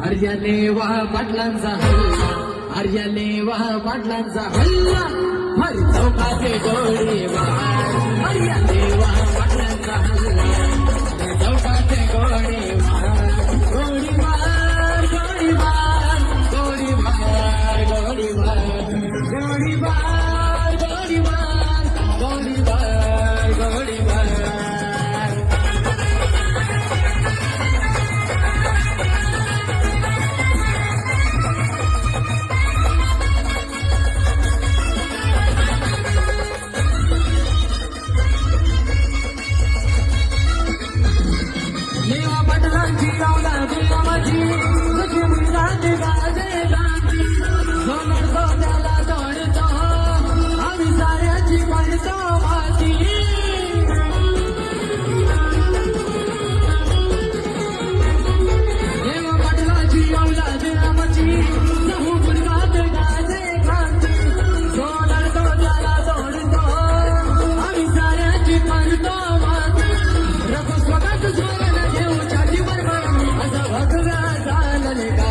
आर्यालेवा पाटलांचा हल्ला, आर्यालेवा पाटलांचा हल्ला, हर चौकाचे गोळीबार. आर्यालेवा पाटलांचा हल्ला, हर चौकाचे गोळीबार. गोळीबार गोळीबार गोळीबार गोळीबार गोळीबार गोळीबार गोळीबार गोळीबार. लेवा पाटलांची औलाद आमाची, लक्ष्मी राजे गाजे गाजी. जो लढतो त्याला तोडतो, आम्ही साऱ्याची पडतो माती. लेवा पाटलांची औलाद आमाची, लक्ष्मी राजे गाजे गाजी. जो लढतो त्याला तोडतो, आम्ही साऱ्याची पडतो माती. रघु स्वतःच स्मरण घेऊ छातीवर बळी, असं भगवा चालले का.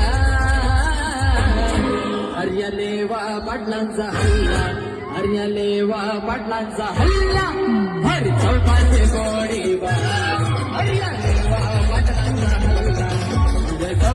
आर्यालेवा पाटलांचा हल्ला, आर्यालेवा पाटलांचा हल्ला, हर चौकाचे गोळीबार. आर्यालेवा पाटलांचा हल्ला.